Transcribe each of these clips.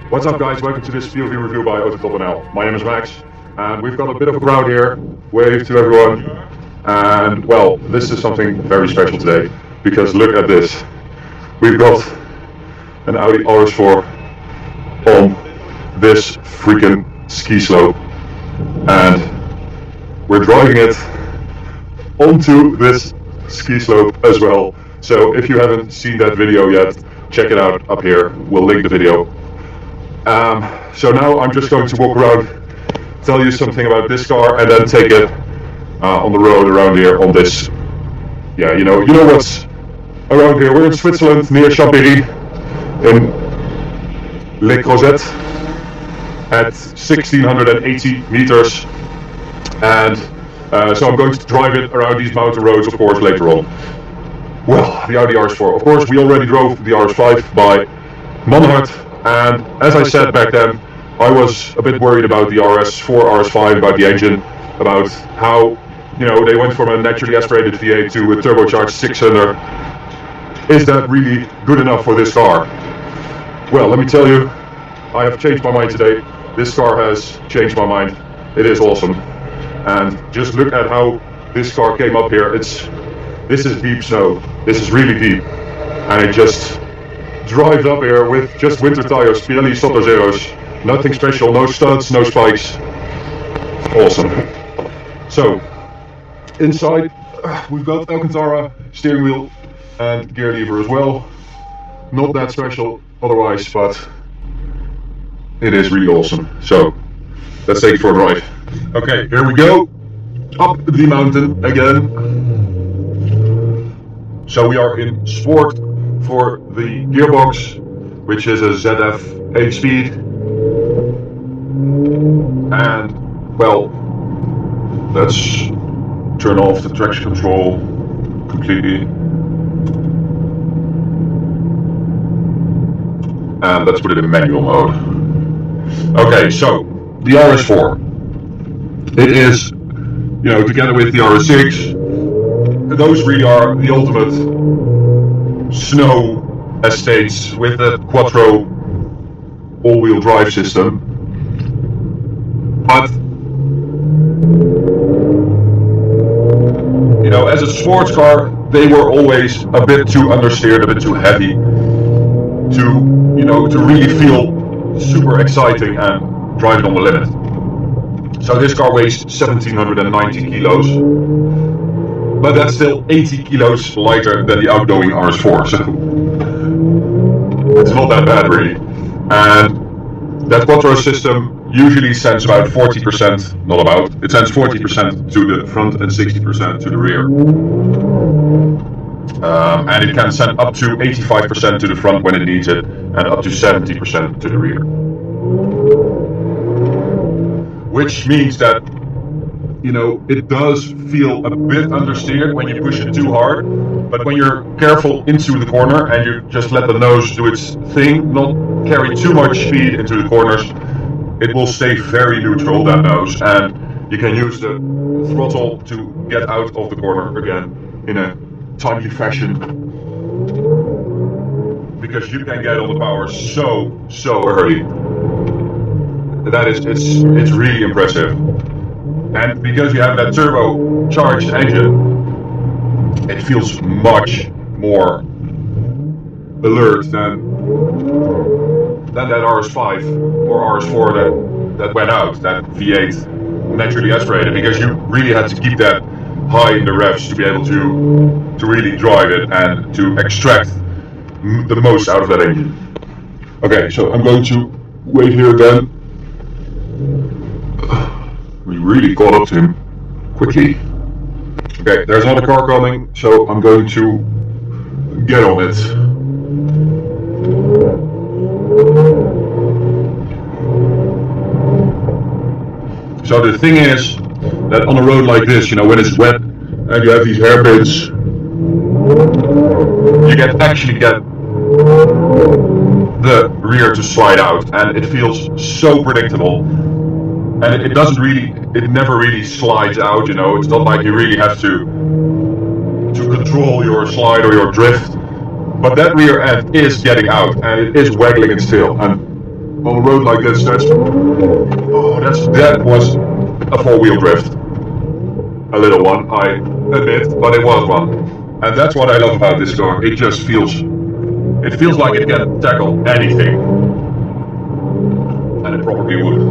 What's up guys, welcome to this POV review by AutoTopNL. My name is Max and we've got a bit of a crowd here. Wave to everyone. And well, this is something very special today because look at this. We've got an Audi RS4 on this freaking ski slope and we're driving it onto this ski slope as well. So if you haven't seen that video yet, check it out up here. We'll link the video. So now I'm just going to walk around, tell you something about this car, and then take it on the road around here on this. Yeah, you know what's around here. We're in Switzerland near Champéry in Le Crozet at 1680 meters, and so I'm going to drive it around these mountain roads, of course, later on. Well, the Audi RS4. Of course, we already drove the RS5 by Monhart. And as I said back then, I was a bit worried about the RS4, RS5, about the engine, about how, they went from a naturally aspirated V8 to a turbocharged 6-cylinder. Is that really good enough for this car? Well, let me tell you, I have changed my mind today. This car has changed my mind. It is awesome. And just look at how this car came up here. This is deep snow. This is really deep. And it just drives up here with just winter tires, Pirelli Soto Zeros, nothing special, no studs, no spikes. Awesome. So, inside we've got Alcantara, steering wheel and gear lever as well. Not that special otherwise, but it is really awesome. So, let's take it for a drive. Okay, here we go. Up the mountain again. So we are in sport for the gearbox, which is a ZF 8-speed, and well, let's turn off the traction control completely, and let's put it in manual mode. Okay, so the RS4, it is, together with the RS6, those really are the ultimate snow estates with the Quattro all-wheel drive system. But as a sports car, they were always a bit too understeered, a bit too heavy to really feel super exciting and drive it on the limit. So this car weighs 1790 kilos. But that's still 80 kilos lighter than the outgoing RS4, so it's not that bad really. And that Quattro system usually sends about 40%, not about, it sends 40% to the front and 60% to the rear. And it can send up to 85% to the front when it needs it, and up to 70% to the rear. Which means that it does feel a bit understeered when you push it too hard, but when you're careful into the corner and you just let the nose do its thing, not carry too much speed into the corners, it will stay very neutral, that nose, and you can use the throttle to get out of the corner again in a timely fashion, because you can get on the power so early. It's really impressive. And because you have that turbocharged engine, it feels much more alert than that RS5 or RS4 that went out, that V8 naturally aspirated, because you really had to keep that high in the revs to be able to really drive it and to extract the most out of that engine. Okay, so I'm going to wait here again. We really caught up to him quickly. Okay, there's another car coming, so I'm going to get on it. So the thing is that on a road like this, when it's wet and you have these hairpins, you actually get the rear to slide out, and it feels so predictable. And it never really slides out, it's not like you really have to control your slide or your drift. But that rear end is getting out, and it is waggling its tail. And on a road like this, that was a 4-wheel drift. A little one, I admit, but it was one. And that's what I love about this car. It just feels like it can tackle anything. And it probably would.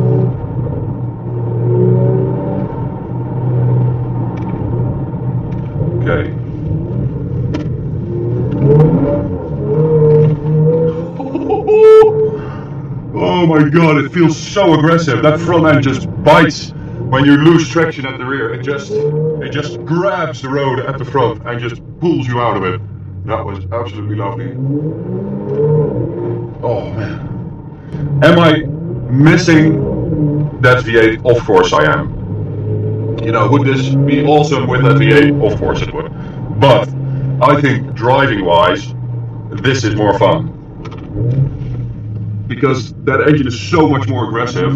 Okay. Oh my god, it feels so aggressive. That front end just bites when you lose traction at the rear. It just grabs the road at the front and just pulls you out of it. That was absolutely lovely. Oh man. Am I missing that V8? Of course I am. You know, would this be awesome with that V8? Of course it would. But I think driving wise, this is more fun. Because that engine is so much more aggressive.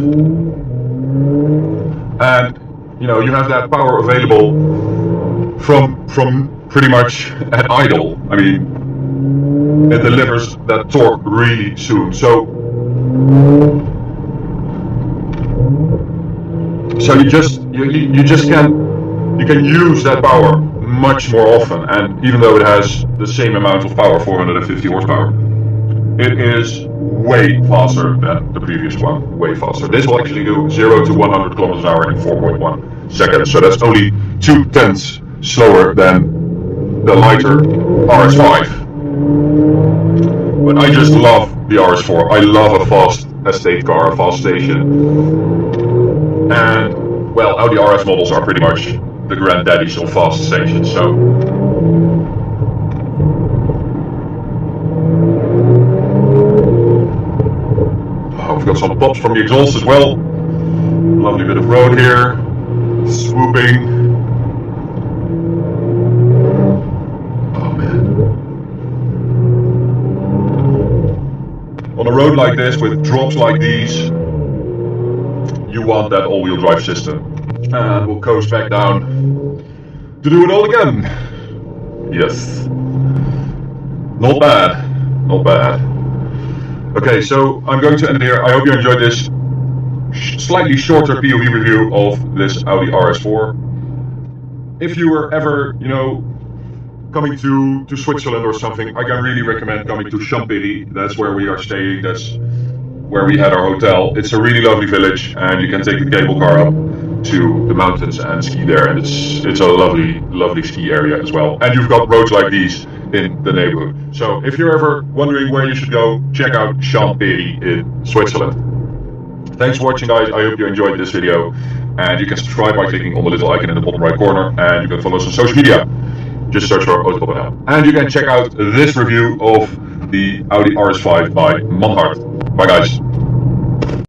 And you know, you have that power available from pretty much at idle. I mean, it delivers that torque really soon. So you can use that power much more often. And even though it has the same amount of power, 450 horsepower, it is way faster than the previous one, way faster. This will actually do 0 to 100 kilometers an hour in 4.1 seconds, so that's only 0.2 slower than the lighter RS5. But I just love the RS4. I love a fast estate car, a fast station. And, well, Audi RS models are pretty much the granddaddies of fast stations, so... We've got some pops from the exhaust as well. Lovely bit of road here. Swooping. Oh man. On a road like this with drops like these, you want that all-wheel drive system. And we'll coast back down to do it all again. Yes. Not bad. Not bad. Okay, so I'm going to end here. I hope you enjoyed this slightly shorter POV review of this Audi RS4. If you were ever, you know, coming to Switzerland or something, I can really recommend coming to Champéry. That's where we are staying. That's where we had our hotel. It's a really lovely village, and you can take the cable car up to the mountains and ski there. And it's a lovely, lovely ski area as well. And you've got roads like these in the neighborhood. So if you're ever wondering where you should go, check out Champéry in Switzerland. Thanks for watching, guys. I hope you enjoyed this video, and you can subscribe by clicking on the little icon in the bottom right corner, and you can follow us on social media. Just search for AutoTopNL. And you can check out this review of the Audi RS5 by Manhart. Bye guys.